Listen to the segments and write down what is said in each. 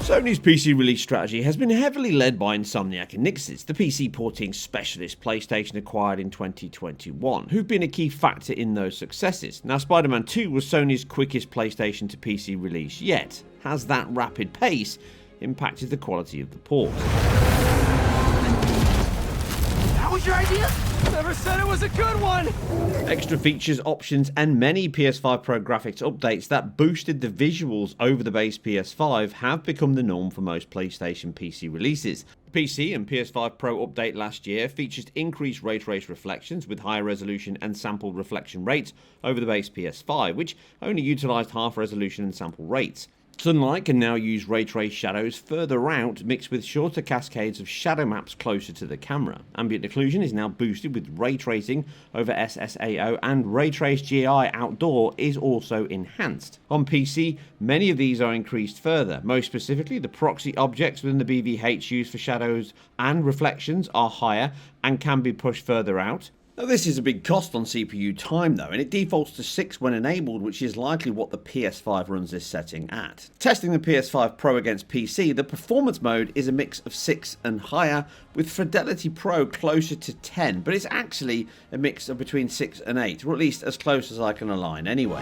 Sony's PC release strategy has been heavily led by Insomniac and Nixxes, the PC porting specialist PlayStation acquired in 2021, who've been a key factor in those successes. Now, Spider-Man 2 was Sony's quickest PlayStation to PC release yet. Has that rapid pace impacted the quality of the port? That was your idea? Never said it was a good one! Extra features, options, and many PS5 Pro graphics updates that boosted the visuals over the base PS5 have become the norm for most PlayStation PC releases. The PC and PS5 Pro update last year featured increased ray trace reflections with higher resolution and sample reflection rates over the base PS5, which only utilised half resolution and sample rates. Sunlight can now use ray trace shadows further out, mixed with shorter cascades of shadow maps closer to the camera. Ambient occlusion is now boosted with ray tracing over SSAO, and ray trace GI outdoor is also enhanced. On PC, many of these are increased further. Most specifically, the proxy objects within the BVH used for shadows and reflections are higher and can be pushed further out. Now, this is a big cost on CPU time though, and it defaults to 6 when enabled, which is likely what the PS5 runs this setting at. Testing the PS5 Pro against PC, the performance mode is a mix of 6 and higher, with Fidelity Pro closer to 10, but it's actually a mix of between 6 and 8, or at least as close as I can align anyway.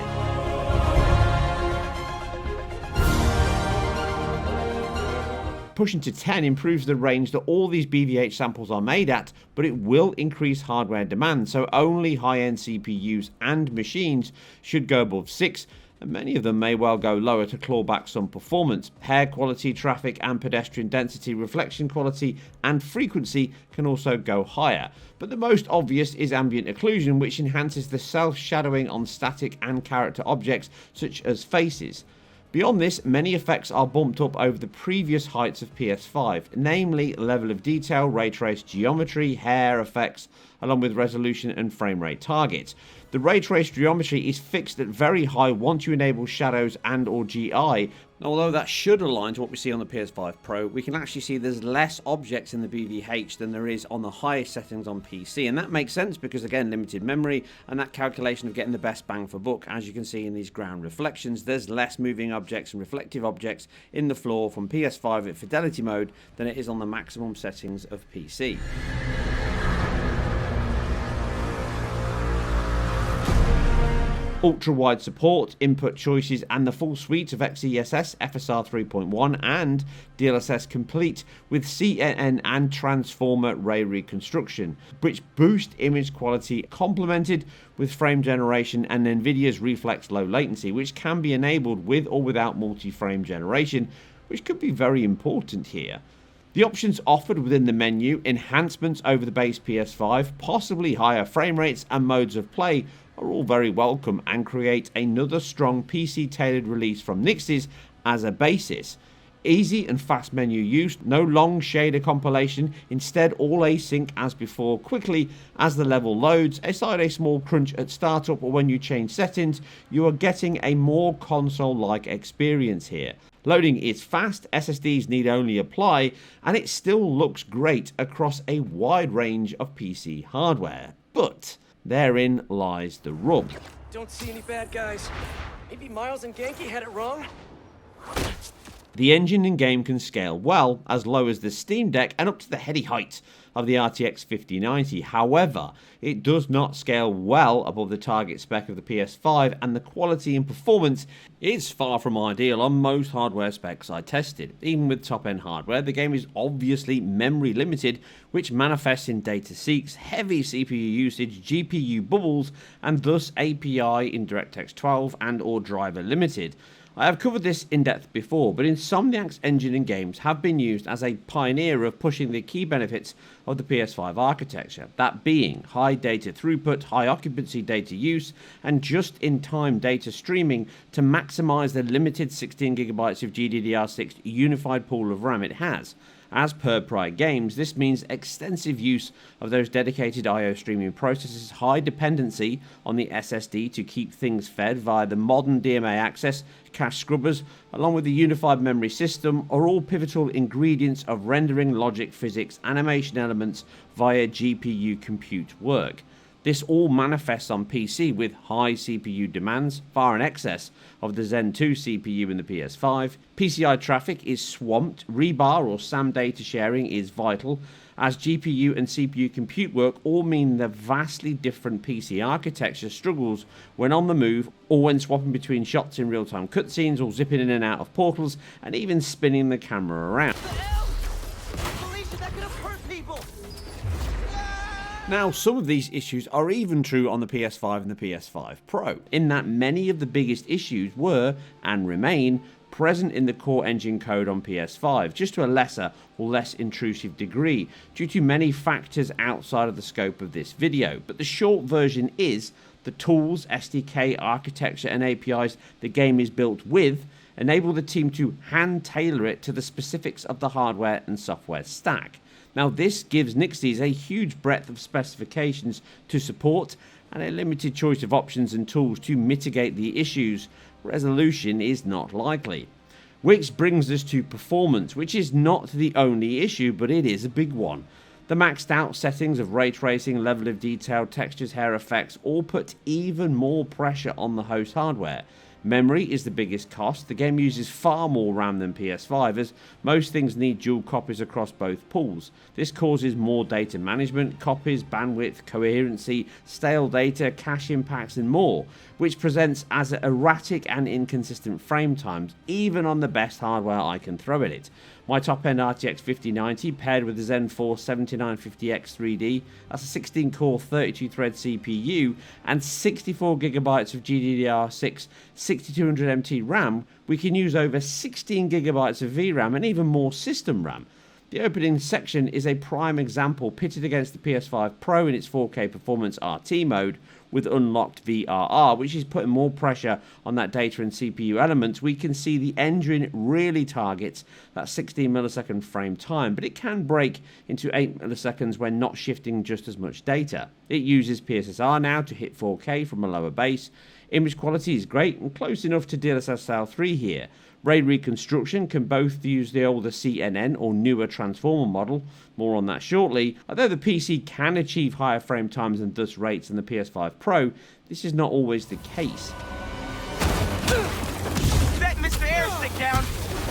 Pushing to 10 improves the range that all these BVH samples are made at, but it will increase hardware demand, so only high-end CPUs and machines should go above 6, and many of them may well go lower to claw back some performance. Hair quality, traffic and pedestrian density, reflection quality and frequency can also go higher. But the most obvious is ambient occlusion, which enhances the self-shadowing on static and character objects such as faces. Beyond this, many effects are bumped up over the previous heights of PS5, namely level of detail, ray trace geometry, hair effects, along with resolution and frame rate targets. The ray trace geometry is fixed at very high once you enable shadows and or GI. Although that should align to what we see on the PS5 Pro, we can actually see there's less objects in the BVH than there is on the highest settings on PC, and that makes sense because, again, limited memory and that calculation of getting the best bang for buck. As you can see in these ground reflections, there's less moving objects and reflective objects in the floor from PS5 at Fidelity mode than it is on the maximum settings of PC. Ultra-wide support, input choices, and the full suite of XeSS, FSR 3.1, and DLSS complete with CNN and transformer ray reconstruction, which boost image quality complemented with frame generation and NVIDIA's Reflex low latency, which can be enabled with or without multi-frame generation, which could be very important here. The options offered within the menu, enhancements over the base PS5, possibly higher frame rates and modes of play, are all very welcome and create another strong PC-tailored release from Nixxes as a basis. Easy and fast menu use, no long shader compilation, instead all async as before, quickly as the level loads. Aside a small crunch at startup or when you change settings, you are getting a more console-like experience here. Loading is fast, SSDs need only apply, and it still looks great across a wide range of PC hardware. But therein lies the rub. Don't see any bad guys. Maybe Miles and Genki had it wrong? The engine in game can scale well, as low as the Steam Deck and up to the heady height of the RTX 5090. However, it does not scale well above the target spec of the PS5, and the quality and performance is far from ideal on most hardware specs I tested. Even with top-end hardware, the game is obviously memory limited, which manifests in data seeks, heavy CPU usage, GPU bubbles, and thus API in DirectX 12 and or driver limited. I have covered this in depth before, but Insomniac's engine and games have been used as a pioneer of pushing the key benefits of the PS5 architecture, that being high data throughput, high occupancy data use, and just-in-time data streaming to maximize the limited 16GB of GDDR6 unified pool of RAM it has. As per prior games, this means extensive use of those dedicated I/O streaming processors, high dependency on the SSD to keep things fed via the modern DMA access, cache scrubbers, along with the unified memory system, are all pivotal ingredients of rendering logic, physics, animation elements via GPU compute work. This all manifests on PC with high CPU demands, far in excess of the Zen 2 CPU in the PS5. PCI traffic is swamped, rebar or SAM data sharing is vital, as GPU and CPU compute work all mean the vastly different PC architecture struggles when on the move or when swapping between shots in real-time cutscenes or zipping in and out of portals and even spinning the camera around. Now, some of these issues are even true on the PS5 and the PS5 Pro, in that many of the biggest issues were, and remain, present in the core engine code on PS5, just to a lesser or less intrusive degree, due to many factors outside of the scope of this video. But the short version is, the tools, SDK, architecture and APIs the game is built with enable the team to hand-tailor it to the specifics of the hardware and software stack. Now, this gives Nixxes a huge breadth of specifications to support and a limited choice of options and tools to mitigate the issues. Resolution is not likely. Which brings us to performance, which is not the only issue, but it is a big one. The maxed out settings of ray tracing, level of detail, textures, hair effects all put even more pressure on the host hardware. Memory is the biggest cost. The game uses far more RAM than PS5, as most things need dual copies across both pools. This causes more data management, copies, bandwidth, coherency, stale data, cache impacts and more, which presents as erratic and inconsistent frame times, even on the best hardware I can throw at it. My top-end RTX 5090 paired with the Zen 4 7950X 3D, that's a 16-core 32-thread CPU and 64GB of GDDR6 6200MT RAM, we can use over 16GB of VRAM and even more system RAM. The opening section is a prime example pitted against the PS5 Pro in its 4K performance RT mode with unlocked VRR, which is putting more pressure on that data and CPU elements. We can see the engine really targets that 16 millisecond frame time, but it can break into 8 milliseconds when not shifting just as much data. It uses PSSR now to hit 4K from a lower base. Image quality is great and close enough to DLSS Style 3 here. Ray reconstruction can both use the older CNN or newer transformer model, more on that shortly. Although the PC can achieve higher frame times and thus rates than the PS5 Pro, this is not always the case. Set Mr. Airstick down,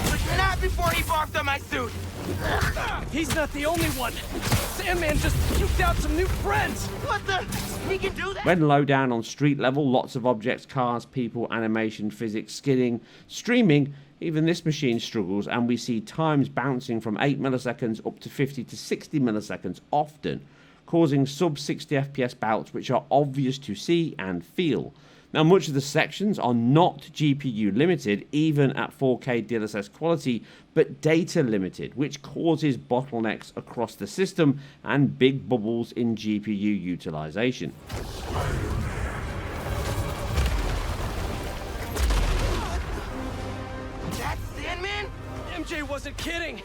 but not before he barfed on my suit. He's not the only one. Sandman just puked out some new friends. What the? He can do that? When low down on street level, lots of objects, cars, people, animation, physics, skidding, streaming, even this machine struggles, and we see times bouncing from 8 milliseconds up to 50 to 60 milliseconds often, causing sub 60 FPS bouts which are obvious to see and feel. Now, much of the sections are not GPU limited, even at 4K DLSS quality, but data limited, which causes bottlenecks across the system and big bubbles in GPU utilization. That's Sandman? MJ wasn't kidding.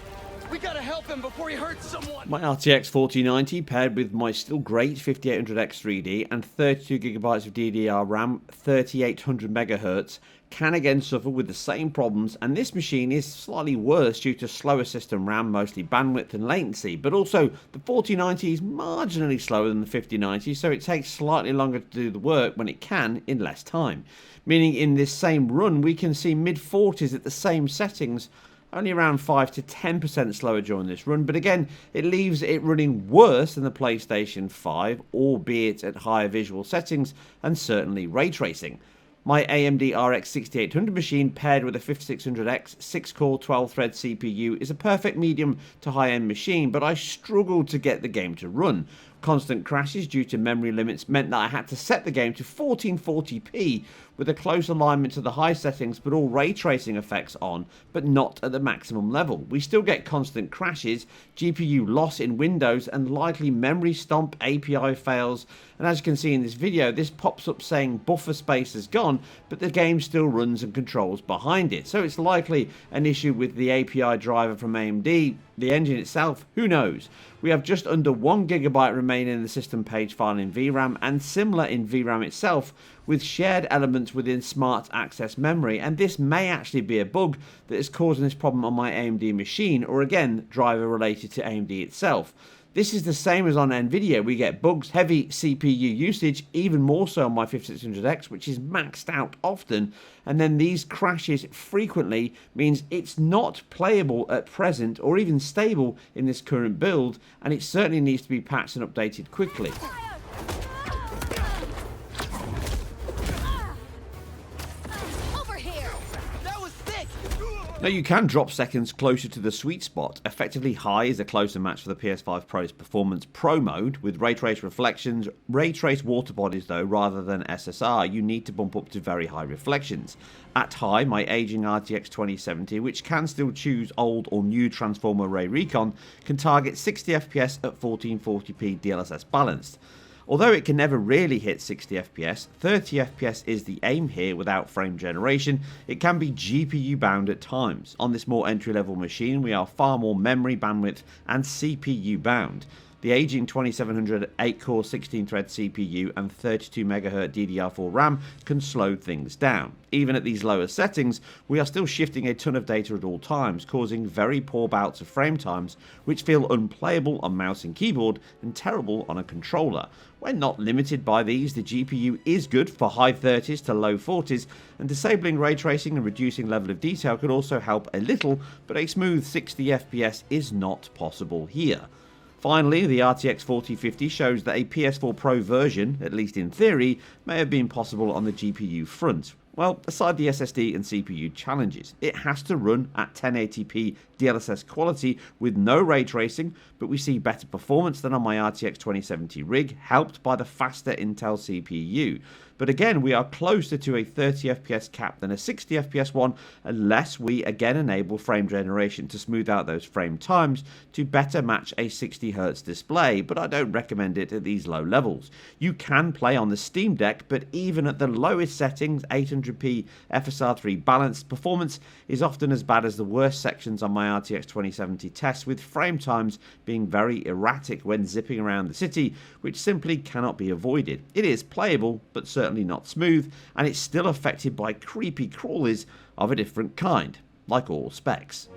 We gotta help him before he hurts someone. My RTX 4090 paired with my still great 5800X 3D and 32GB of DDR RAM, 3800 MHz, can again suffer with the same problems, and this machine is slightly worse due to slower system RAM, mostly bandwidth and latency, but also the 4090 is marginally slower than the 5090, so it takes slightly longer to do the work when it can in less time. Meaning in this same run we can see mid-40s at the same settings, only around 5 to 10% slower during this run, but again, it leaves it running worse than the PlayStation 5, albeit at higher visual settings and certainly ray tracing. My AMD RX 6800 machine paired with a 5600X 6-core 12-thread CPU is a perfect medium to high-end machine, but I struggled to get the game to run. Constant crashes due to memory limits meant that I had to set the game to 1440p with a close alignment to the high settings, but all ray tracing effects on, but not at the maximum level. We still get constant crashes, GPU loss in Windows, and likely memory stomp API fails. And as you can see in this video, this pops up saying buffer space is gone, but the game still runs and controls behind it. So it's likely an issue with the API driver from AMD, the engine itself, who knows. We have just under 1GB remaining in the system page file in VRAM, and similar in VRAM itself, with shared elements within smart access memory, and this may actually be a bug that is causing this problem on my AMD machine, or again, driver related to AMD itself. This is the same as on Nvidia. We get bugs, heavy CPU usage, even more so on my 5600X, which is maxed out often, and then these crashes frequently means it's not playable at present or even stable in this current build, and it certainly needs to be patched and updated quickly. Now you can drop seconds closer to the sweet spot. Effectively high is a closer match for the PS5 Pro's Performance Pro mode with ray trace reflections, ray trace water bodies though rather than SSR. You need to bump up to very high reflections. At high, my aging RTX 2070, which can still choose old or new Transformer Ray Recon, can target 60 FPS at 1440p DLSS balanced. Although it can never really hit 60 FPS, 30 FPS is the aim here without frame generation. It can be GPU bound at times. On this more entry level machine we are far more memory bandwidth and CPU bound. The aging 2700 8-core 16-thread CPU and 32MHz DDR4 RAM can slow things down. Even at these lower settings, we are still shifting a ton of data at all times, causing very poor bouts of frame times, which feel unplayable on mouse and keyboard and terrible on a controller. When not limited by these, the GPU is good for high 30s to low 40s, and disabling ray tracing and reducing level of detail could also help a little, but a smooth 60 FPS is not possible here. Finally, the RTX 4050 shows that a PS4 Pro version, at least in theory, may have been possible on the GPU front. Well, aside the SSD and CPU challenges, it has to run at 1080p DLSS quality with no ray tracing, but we see better performance than on my RTX 2070 rig, helped by the faster Intel CPU. But again, we are closer to a 30 FPS cap than a 60 FPS one, unless we again enable frame generation to smooth out those frame times to better match a 60Hz display, but I don't recommend it at these low levels. You can play on the Steam Deck, but even at the lowest settings, 800p FSR3 balanced, performance is often as bad as the worst sections on my RTX 2070 test, with frame times being very erratic when zipping around the city, which simply cannot be avoided. It is playable, but certainly not smooth, and it's still affected by creepy crawlies of a different kind, like all specs.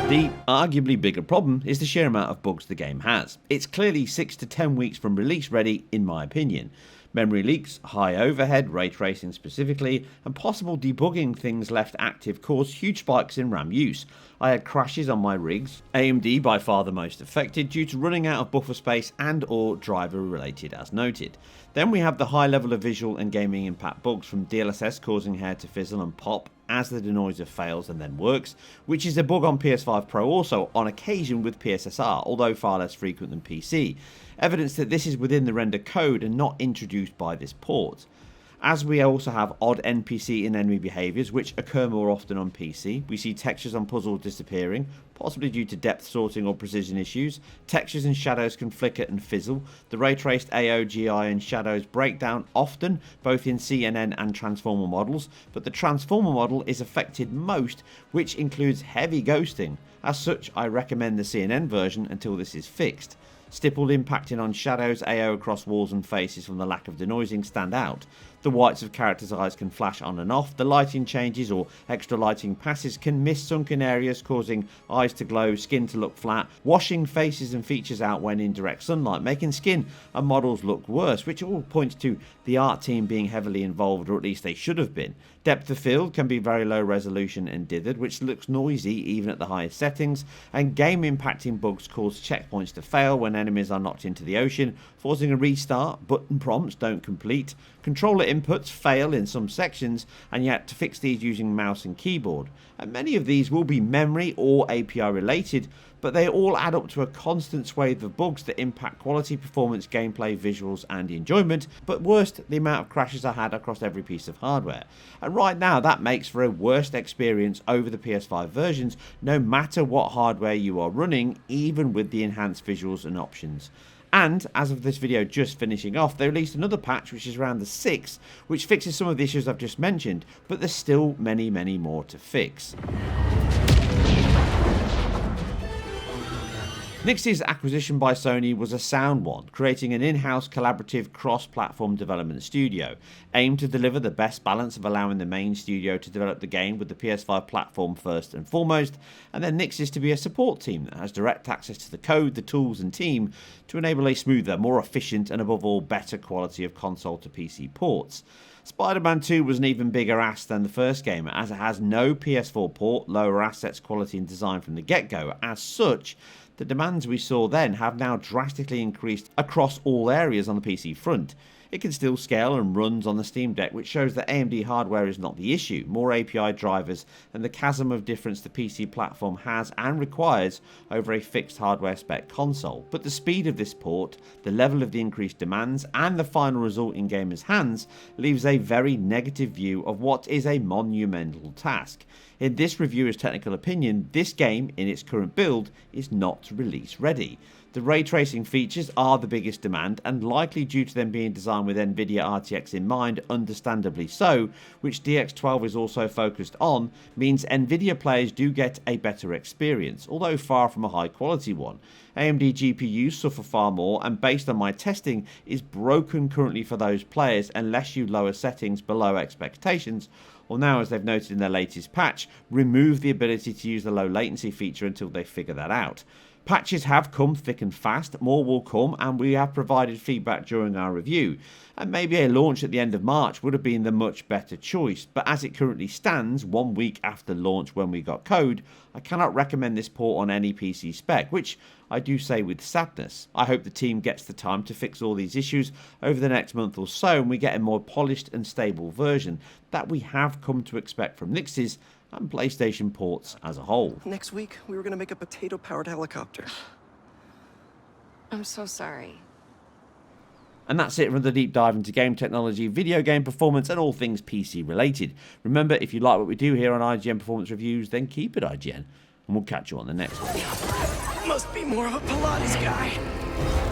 The arguably bigger problem is the sheer amount of bugs the game has. It's clearly 6 to 10 weeks from release ready, in my opinion. Memory leaks, high overhead, ray tracing specifically, and possible debugging things left active cause huge spikes in RAM use. I had crashes on my rigs, AMD by far the most affected due to running out of buffer space and or driver related as noted. Then we have the high level of visual and gaming impact bugs from DLSS causing hair to fizzle and pop as the denoiser fails and then works, which is a bug on PS5 Pro also on occasion with PSSR, although far less frequent than PC. Evidence that this is within the render code and not introduced by this port. As we also have odd NPC and enemy behaviours which occur more often on PC. We see textures on puzzles disappearing, possibly due to depth sorting or precision issues. Textures and shadows can flicker and fizzle. The ray traced AO, GI and shadows break down often, both in CNN and Transformer models, but the Transformer model is affected most, which includes heavy ghosting. As such, I recommend the CNN version until this is fixed. Stippled impacting on shadows, AO across walls and faces from the lack of denoising stand out. The whites of characters' eyes can flash on and off. The lighting changes or extra lighting passes can miss sunken areas, causing eyes to glow, skin to look flat. Washing faces and features out when in direct sunlight, making skin and models look worse, which all points to the art team being heavily involved, or at least they should have been. Depth of field can be very low resolution and dithered, which looks noisy even at the highest settings, and game impacting bugs cause checkpoints to fail when enemies are knocked into the ocean, forcing a restart. Button prompts don't complete. Controller inputs fail in some sections, and you have to fix these using mouse and keyboard. And many of these will be memory or API related, but they all add up to a constant swathe of bugs that impact quality, performance, gameplay, visuals and enjoyment, but worst, the amount of crashes I had across every piece of hardware. And right now that makes for a worst experience over the PS5 versions, no matter what hardware you are running, even with the enhanced visuals and options. And as of this video just finishing off, they released another patch which is around the 6th, which fixes some of the issues I've just mentioned, but there's still many more to fix. Nixxes' acquisition by Sony was a sound one, creating an in-house collaborative cross-platform development studio, aimed to deliver the best balance of allowing the main studio to develop the game with the PS5 platform first and foremost, and then Nixxes to be a support team that has direct access to the code, the tools and team to enable a smoother, more efficient and above all better quality of console to PC ports. Spider-Man 2 was an even bigger ask than the first game, as it has no PS4 port, lower assets quality and design from the get-go. As such, the demands we saw then have now drastically increased across all areas on the PC front. It can still scale and runs on the Steam Deck, which shows that AMD hardware is not the issue. More API drivers and the chasm of difference the PC platform has and requires over a fixed hardware spec console. But the speed of this port, the level of the increased demands, and the final result in gamers' hands leaves a very negative view of what is a monumental task. In this reviewer's technical opinion, this game, in its current build, is not release ready. The ray tracing features are the biggest demand, and likely due to them being designed with Nvidia RTX in mind, understandably so, which DX12 is also focused on, means Nvidia players do get a better experience, although far from a high quality one. AMD GPUs suffer far more, and based on my testing, is broken currently for those players unless you lower settings below expectations, or now, as they've noted in their latest patch, remove the ability to use the low latency feature until they figure that out. Patches have come thick and fast, more will come, and we have provided feedback during our review, and maybe a launch at the end of March would have been the much better choice, but as it currently stands, 1 week after launch when we got code, I cannot recommend this port on any PC spec, which I do say with sadness. I hope the team gets the time to fix all these issues over the next month or so, and we get a more polished and stable version that we have come to expect from Nixxes and PlayStation ports as a whole. Next week, we were gonna make a potato-powered helicopter. I'm so sorry. And that's it for the deep dive into game technology, video game performance, and all things PC related. Remember, if you like what we do here on IGN Performance Reviews, then keep it IGN, and we'll catch you on the next one. Must be more of a Pilates guy.